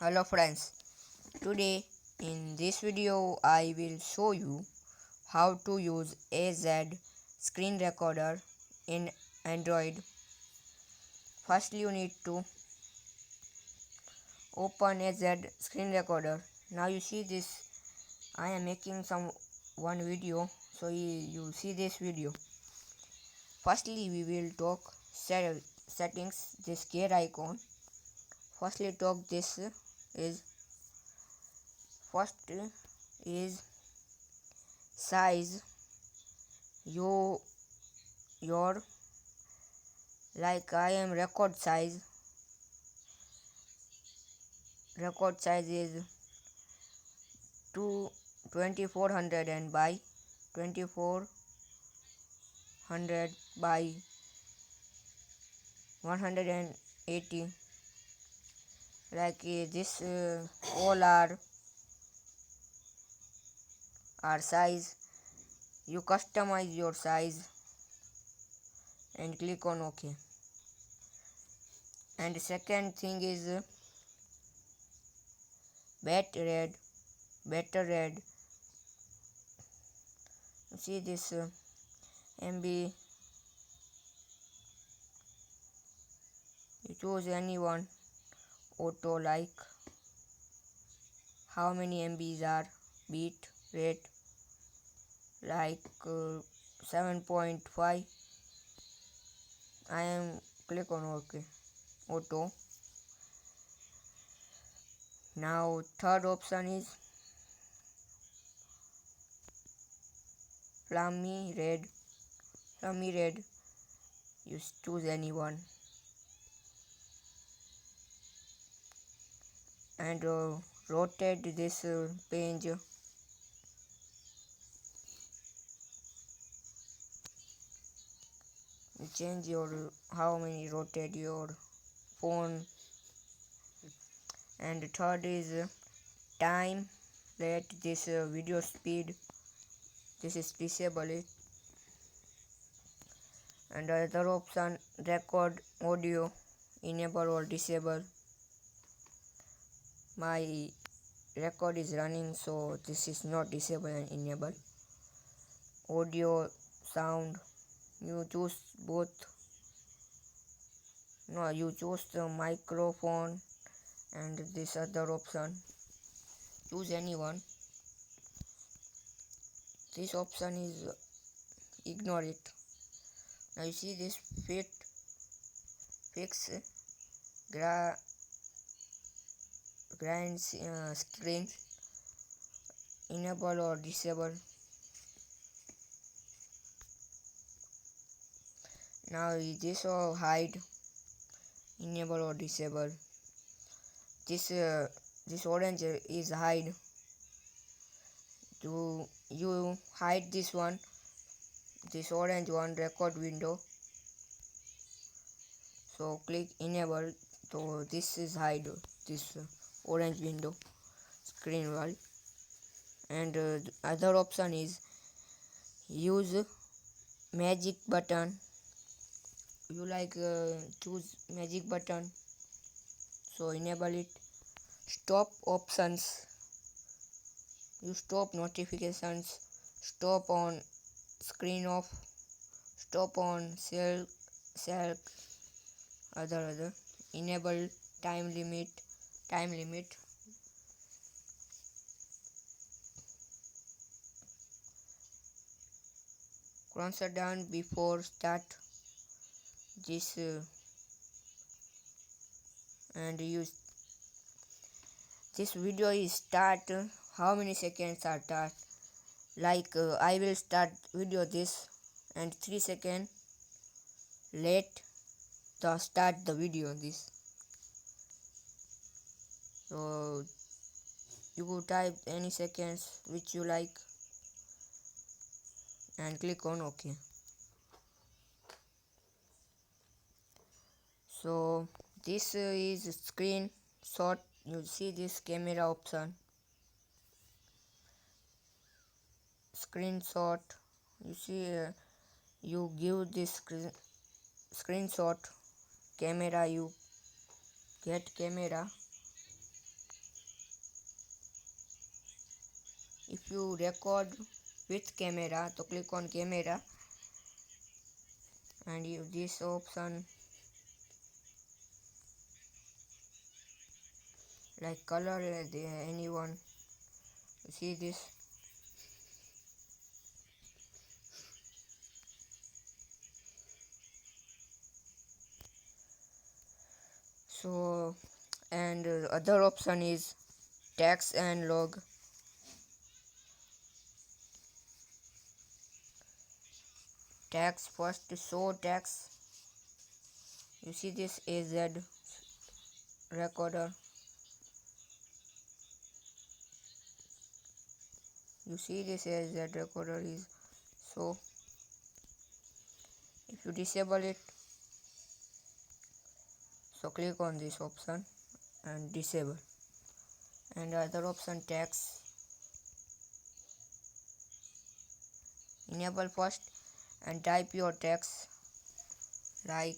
Hello friends, today in this video I will show you how to use AZ screen recorder in Android. Firstly you need to open AZ screen recorder. Now you see this, I am making one video, so you see this video. Firstly we will talk settings, this gear icon. Firstly talk this is first is size. Your like I am record size is 2400 and by 2400 by 180, like this all are size. You customize your size and click on OK. And second thing is better red. See this MB, you choose any one auto, like how many MBs are bit rate, like 7.5. I am click on OK auto. Now third option is Flammy red. You choose any one and rotate this page. Change your how many rotate your phone. And third is time, let this video speed, this is disable it. And other option record audio, enable or disable. My record is running, so this is not disable and enable. Audio, sound, you choose both. No, you choose the microphone and this other option, choose any one. This option is ignore it. Now you see this fix grind screen, enable or disable. Now this all hide, enable or disable. This orange is hide. You hide this one, this orange one, record window. So click enable, so this is hide this orange window screen wall. And the other option is use magic button. You like choose magic button, so enable it. Stop options, you stop notifications, stop on screen off, stop on cell other enable time limit. Cursor down before start this and use this video is start how many seconds are start, like I will start video this and 3 seconds late to start the video this. So you could type any seconds which you like and click on OK. So this is screenshot. You see this camera option, screenshot. You see you give this screenshot camera, you get camera. you record with camera, so click on camera and this option like color, anyone see this. So and other option is text and log. Text, first show text. You see this AZ recorder. You see this AZ recorder is so. If you disable it, so click on this option and disable. And other option text, enable first and type your text like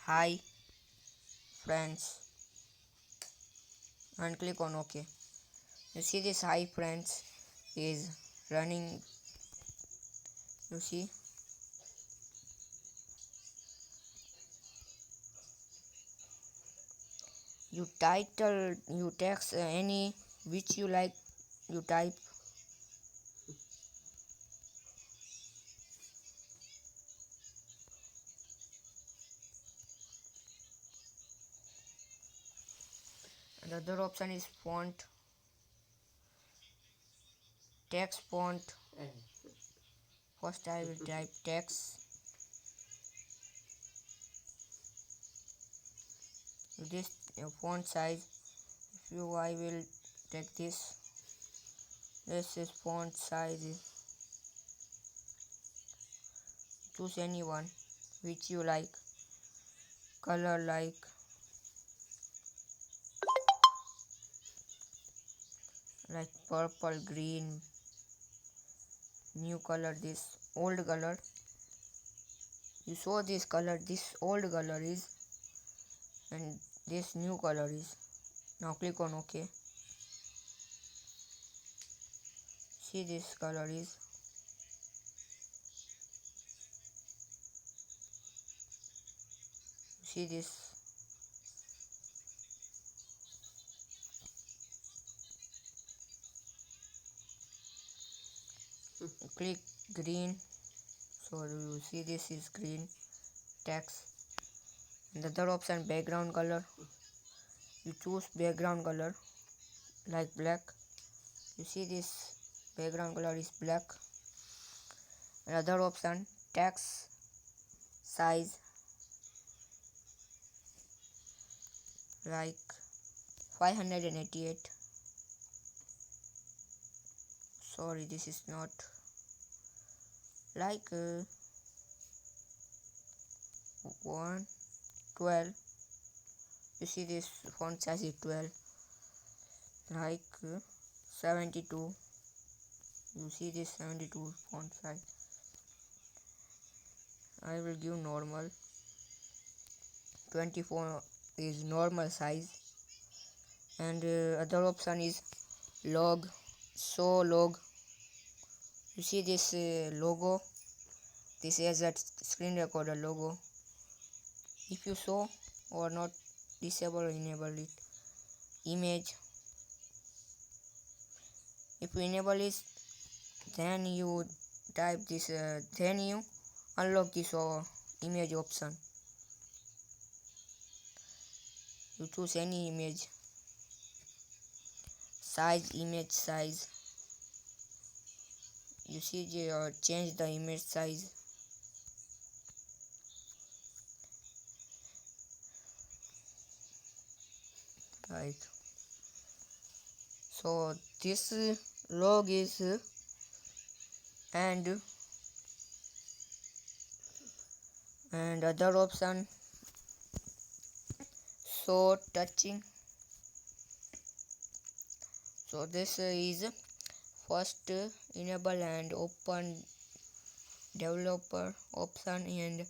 hi friends and click on OK. You see this hi friends is running. You see, you title, you text any which you like, you type. Another option is font, text font. First I will type text. This font size. If you, I will take this. This is font size. Choose anyone which you like. Color like purple, green, new color, this old color. You saw this color, this old color is, and this new color is. Now click on OK. See this color is. See this. Click green. So you see this is green text. And the other option background color. You choose background color like black. You see this background color is black. Another option text size like 588. Sorry, this is not like 112. You see this font size is 12 like 72. You see this 72 font size. I will give normal. 24 is normal size. And other option is log. So log. You see this logo. This is a screen recorder logo. If you show or not, disable or enable it. Image. If you enable it, then you type this. Then you unlock this image option. You choose any image. Size, image size. You see, change the image size. Like so, this log is and other option. So touching. So this is first enable and open developer option and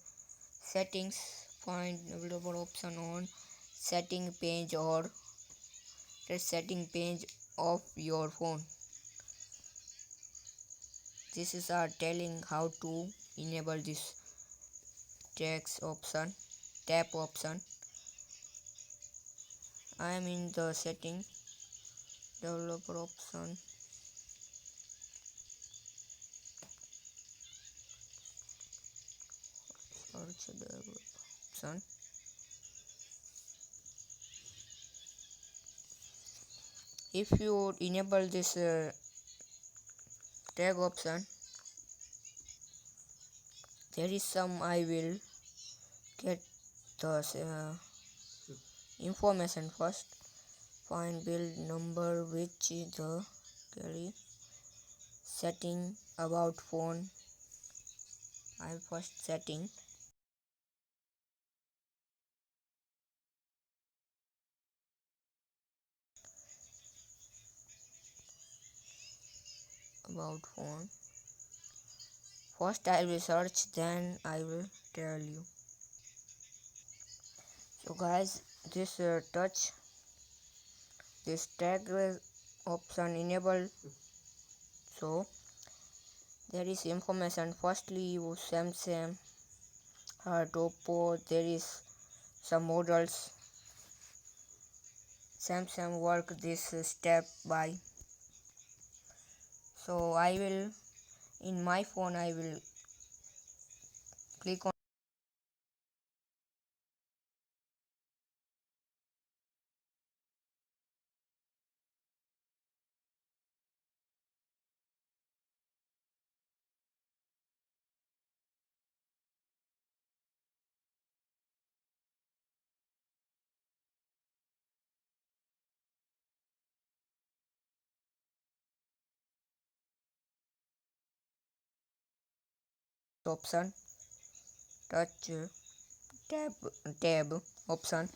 settings. find available option on setting page or the setting page of your phone. This is our telling how to enable this text option, tap option. I am in the setting, developer option. Search developer option. If you enable this tag option, there is some I will get the information first. Find build number which is the carry setting about phone. I first setting about phone. First I will search, then I will tell you. So guys, this touch this tag option enabled, so there is information. Firstly, you Samsung Oppo, there is some models. Samsung work this step by. So I will in my phone I will click on option, touch tab option.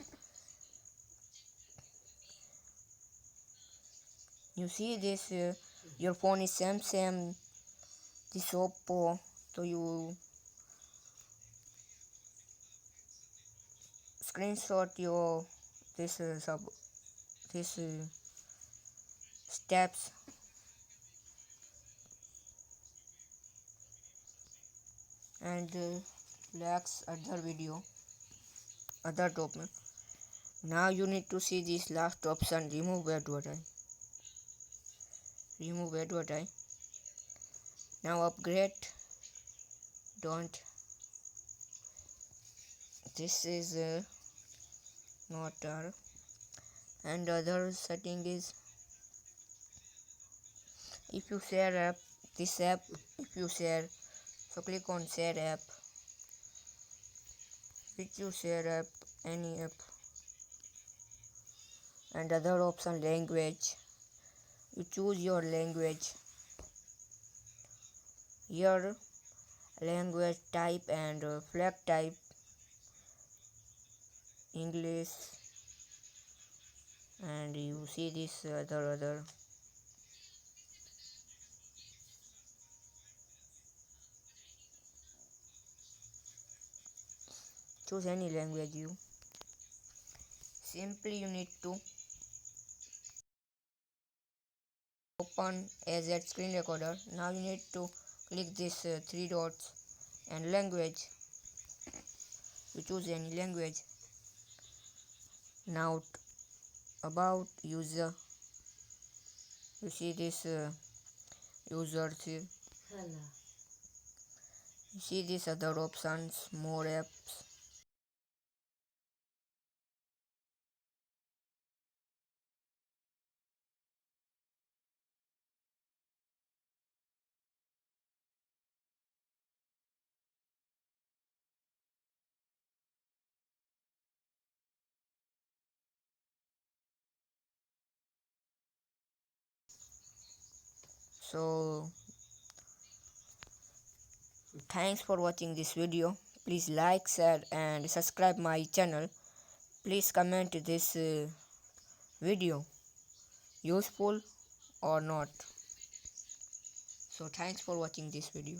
You see this your phone is Samsung, this Oppo, so you screenshot your this steps and relax other video other topic. Now you need to see this last option, remove advertise. Now upgrade, don't, this is not our, and other setting is if you share app, this app if you share, so click on share app, which you share app, any app, and other option language, you choose your language here, language type and flag type English, and you see this other choose any language. You simply you need to open as a screen recorder. Now you need to click this three dots and language, you choose any language. Now about user, you see this users here, you see these other options, more apps, so thanks for watching this video. Please like, share and subscribe my channel. Please comment this video useful or not. So thanks for watching this video.